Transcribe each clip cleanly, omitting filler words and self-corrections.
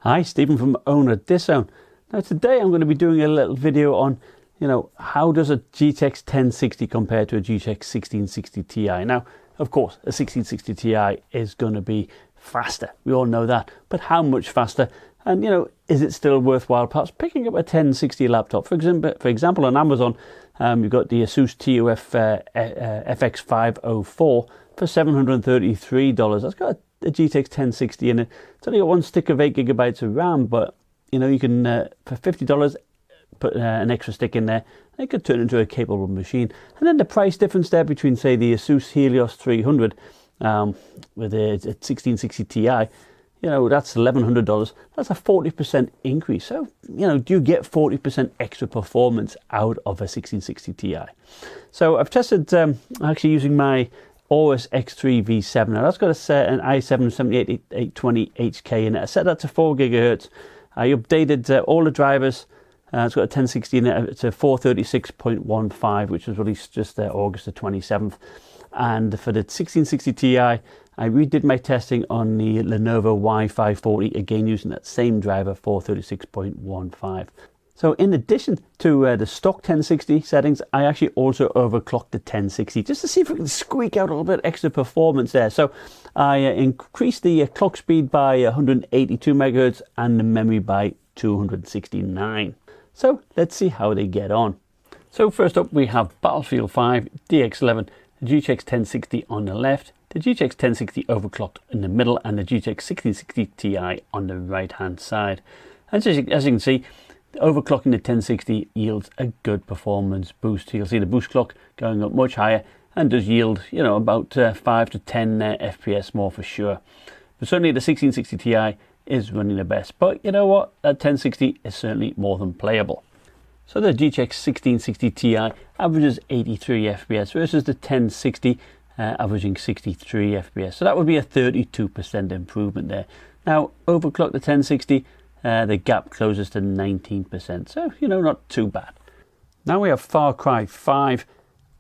Hi, Stephen from OWNorDisown. Now today I'm going to be doing a little video on, how does a GTX 1060 compare to a GTX 1660 Ti? Now, of course, a 1660 Ti is going to be faster. We all know that. But how much faster? And, is it still worthwhile perhaps picking up a 1060 laptop? For example, on Amazon, you've got the Asus TUF FX504 for $733. That's got a GTX 1060 in it. It's only got one stick of 8 gigabytes of RAM, but you can for $50 put an extra stick in there, and it could turn into a capable machine. And then the price difference there between, say, the Asus Helios 300 with a 1660 Ti, that's $1,100. That's a 40% increase. So, do you get 40% extra performance out of a 1660 Ti? So I've tested actually using my Aorus X3 V7. Now that's got an i7-7820HK in it. I set that to 4 gigahertz. I updated all the drivers. It's got a 1060 in it. It's a 436.15, which was released just August the 27th. And for the 1660 Ti, I redid my testing on the Lenovo Y540, again using that same driver, 436.15. So in addition to the stock 1060 settings, I actually also overclocked the 1060 just to see if we can squeak out a little bit extra performance there. So I increased the clock speed by 182 megahertz and the memory by 269. So let's see how they get on. So first up, we have Battlefield 5 DX11, the GTX 1060 on the left, the GTX 1060 overclocked in the middle, and the GTX 1660 Ti on the right hand side. And as you can see, overclocking the 1060 yields a good performance boost. You'll see the boost clock going up much higher and does yield, about 5 to 10 FPS more for sure. But certainly the 1660 Ti is running the best. But you know what? That 1060 is certainly more than playable. So the GTX 1660 Ti averages 83 FPS versus the 1060 averaging 63 FPS. So that would be a 32% improvement there. Now, overclock the 1060, the gap closes to 19%, so not too bad. Now we have Far Cry 5,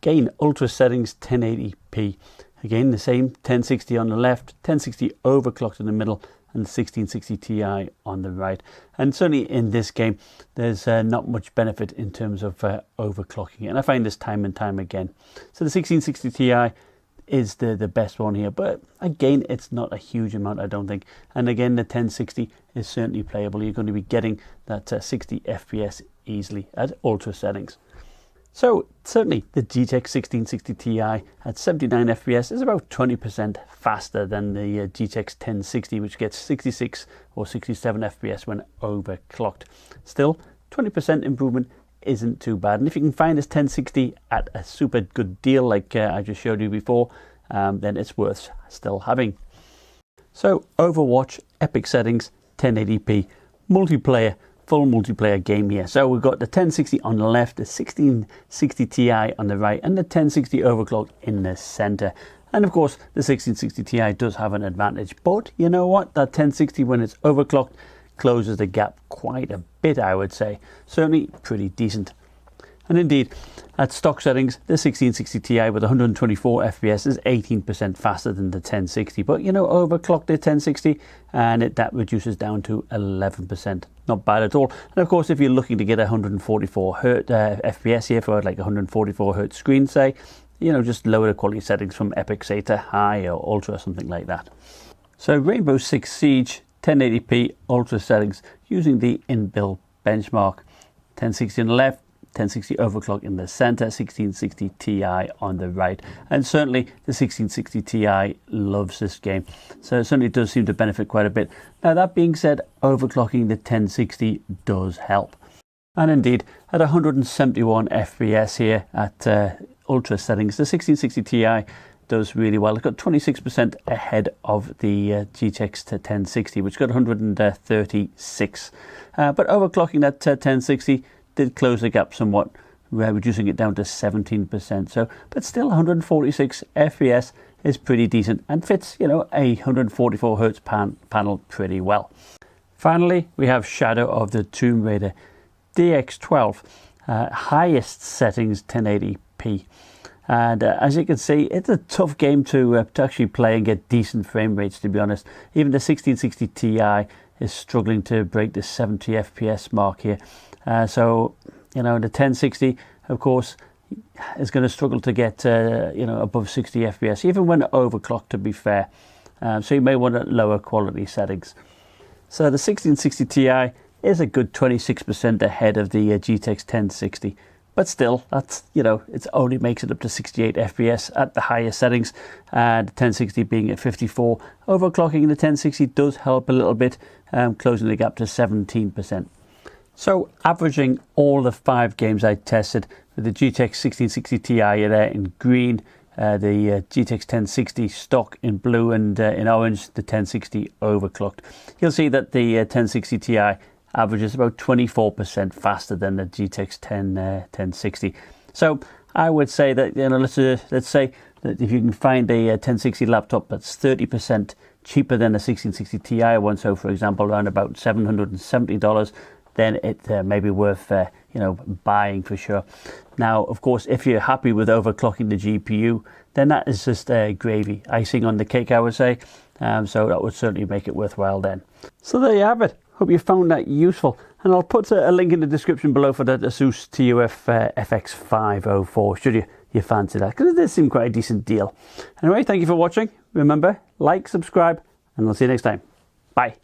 again ultra settings 1080p, again the same 1060 on the left, 1060 overclocked in the middle, and the 1660 Ti on the right. And certainly in this game there's not much benefit in terms of overclocking, and I find this time and time again. So the 1660 Ti is the best one here, but again it's not a huge amount, I don't think. And again, the 1060 is certainly playable. You're going to be getting that 60 FPS easily at ultra settings. So certainly the GTX 1660 Ti at 79 FPS is about 20% faster than the GTX 1060, which gets 66 or 67 FPS when overclocked. Still, 20% improvement isn't too bad, and if you can find this 1060 at a super good deal like I just showed you before, then it's worth still having. So Overwatch epic settings 1080p multiplayer, full multiplayer game here. So we've got the 1060 on the left, the 1660 Ti on the right, and the 1060 overclock in the center. And of course the 1660 Ti does have an advantage, but you know what, that 1060 when it's overclocked closes the gap quite a bit, I would say. Certainly pretty decent. And indeed, at stock settings, the 1660 Ti with 124 FPS is 18% faster than the 1060. But overclock the 1060 and that reduces down to 11%. Not bad at all. And of course, if you're looking to get 144 FPS here for like 144 hertz screen, say, just lower the quality settings from epic, say, to high or ultra or something like that. So Rainbow Six Siege 1080p ultra settings using the inbuilt benchmark. 1060 on the left, 1060 overclock in the center, 1660 Ti on the right. And certainly the 1660 Ti loves this game, so it certainly does seem to benefit quite a bit. Now that being said, overclocking the 1060 does help. And indeed, at 171 FPS here at ultra settings, the 1660 Ti does really well. It's got 26% ahead of the GTX 1060, which got 136. But overclocking that 1060 did close the gap somewhat, reducing it down to 17%. So, but still 146 FPS is pretty decent and fits, a 144 hertz panel pretty well. Finally, we have Shadow of the Tomb Raider DX12, highest settings 1080p. And as you can see, it's a tough game to actually play and get decent frame rates, to be honest. Even the 1660 Ti is struggling to break the 70 FPS mark here. So, you know, the 1060, of course, is going to struggle to get, you know, above 60 FPS, even when overclocked, to be fair. So you may want lower quality settings. So the 1660 Ti is a good 26% ahead of the GTX 1060. But still, that's, you know, it only makes it up to 68 FPS at the higher settings. The 1060 being at 54. Overclocking in the 1060 does help a little bit, closing the gap to 17%. So averaging all the 5 games I tested with the GTX 1660 Ti there in green, the GTX 1060 stock in blue, and in orange the 1060 overclocked, you'll see that the 1060 Ti averages about 24% faster than the GTX 1060. So I would say that, you know, let's say that if you can find a 1060 laptop that's 30% cheaper than a 1660 Ti one, so for example around about $770, then it may be worth you know, buying for sure. Now, of course, if you're happy with overclocking the GPU, then that is just gravy, icing on the cake, I would say. So that would certainly make it worthwhile then. So there you have it. Hope you found that useful, and I'll put a link in the description below for that Asus TUF FX504 should you fancy that, because it does seem quite a decent deal. Anyway, thank you for watching. Remember, like, subscribe, and I'll see you next time. Bye.